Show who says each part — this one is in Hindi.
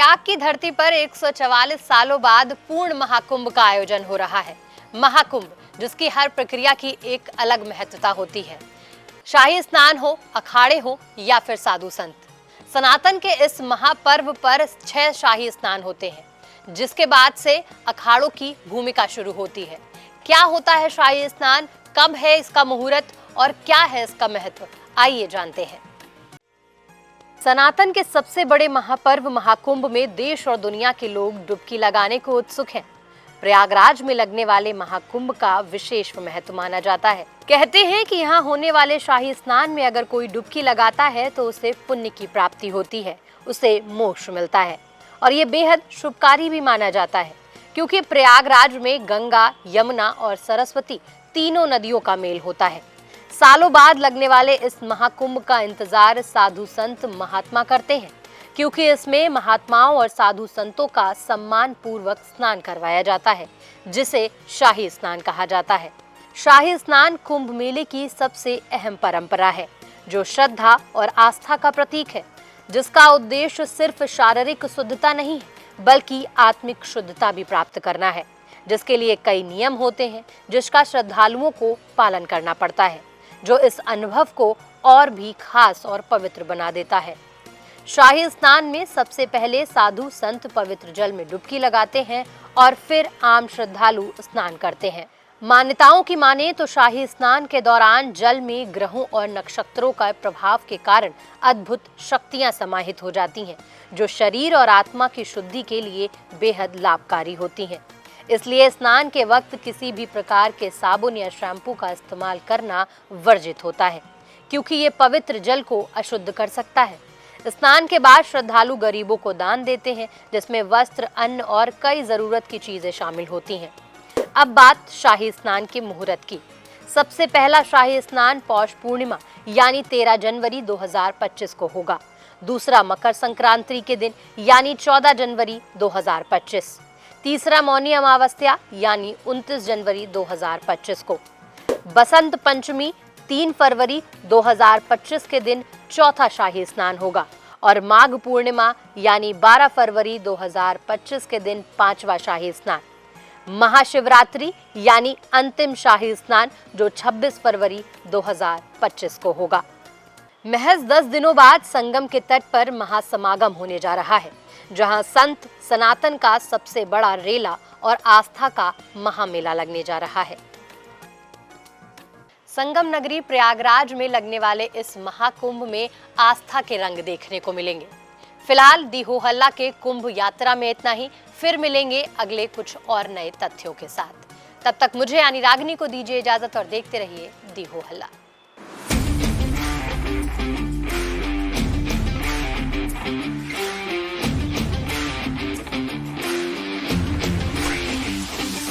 Speaker 1: प्रयाग की धरती पर 144 सालों बाद पूर्ण महाकुंभ का आयोजन हो रहा है। महाकुंभ जिसकी हर प्रक्रिया की एक अलग महत्वता होती है। शाही स्नान हो, अखाड़े हो या फिर साधु संत, सनातन के इस महापर्व पर 6 शाही स्नान होते हैं, जिसके बाद से अखाड़ों की भूमिका शुरू होती है। क्या होता है शाही स्नान, कब है इसका मुहूर्त और क्या है इसका महत्व, आइए जानते हैं। सनातन के सबसे बड़े महापर्व महाकुंभ में देश और दुनिया के लोग डुबकी लगाने को उत्सुक हैं। प्रयागराज में लगने वाले महाकुंभ का विशेष महत्व माना जाता है। कहते हैं कि यहाँ होने वाले शाही स्नान में अगर कोई डुबकी लगाता है तो उसे पुण्य की प्राप्ति होती है, उसे मोक्ष मिलता है और ये बेहद शुभकारी भी माना जाता है, क्योंकि प्रयागराज में गंगा, यमुना और सरस्वती तीनों नदियों का मेल होता है। सालों बाद लगने वाले इस महाकुंभ का इंतजार साधु संत महात्मा करते हैं, क्योंकि इसमें महात्माओं और साधु संतों का सम्मान पूर्वक स्नान करवाया जाता है, जिसे शाही स्नान कहा जाता है। शाही स्नान कुंभ मेले की सबसे अहम परंपरा है, जो श्रद्धा और आस्था का प्रतीक है, जिसका उद्देश्य सिर्फ शारीरिक शुद्धता नहीं है, बल्कि आत्मिक शुद्धता भी प्राप्त करना है, जिसके लिए कई नियम होते हैं, जिसका श्रद्धालुओं को पालन करना पड़ता है, जो इस अनुभव को और भी खास और पवित्र बना देता है। शाही स्नान में सबसे पहले साधु संत पवित्र जल में डुबकी लगाते हैं और फिर आम श्रद्धालु स्नान करते हैं। मान्यताओं की माने तो शाही स्नान के दौरान जल में ग्रहों और नक्षत्रों का प्रभाव के कारण अद्भुत शक्तियां समाहित हो जाती हैं, जो शरीर और आत्मा की शुद्धि के लिए बेहद लाभकारी होती हैं। इसलिए स्नान के वक्त किसी भी प्रकार के साबुन या शैम्पू का इस्तेमाल करना वर्जित होता है, क्योंकि ये पवित्र जल को अशुद्ध कर सकता है। स्नान के बाद श्रद्धालु गरीबों को दान देते हैं, जिसमें वस्त्र, अन्न और कई जरूरत की चीजें शामिल होती हैं। अब बात शाही स्नान के मुहूर्त की। सबसे पहला शाही स्नान पौष पूर्णिमा यानी 13 जनवरी 2025 को होगा। दूसरा मकर संक्रांति के दिन यानी 14 जनवरी 2025। तीसरा मौनी अमावस्या यानी 29 जनवरी 2025 को। बसंत पंचमी 3 फरवरी 2025 के दिन चौथा शाही स्नान होगा और माघ पूर्णिमा यानी 12 फरवरी 2025 के दिन 5वां शाही स्नान। महाशिवरात्रि यानी अंतिम शाही स्नान जो 26 फरवरी 2025 को होगा। महज 10 दिनों बाद संगम के तट पर महासमागम होने जा रहा है, जहां संत सनातन का सबसे बड़ा रेला और आस्था का महामेला लगने जा रहा है। संगम नगरी प्रयागराज में लगने वाले इस महाकुंभ में आस्था के रंग देखने को मिलेंगे। फिलहाल दी हो हल्ला के कुंभ यात्रा में इतना ही। फिर मिलेंगे अगले कुछ और नए तथ्यों के साथ। तब तक मुझे यानी रागिनी को दीजिए इजाजत और देखते रहिए दी हो हल्ला।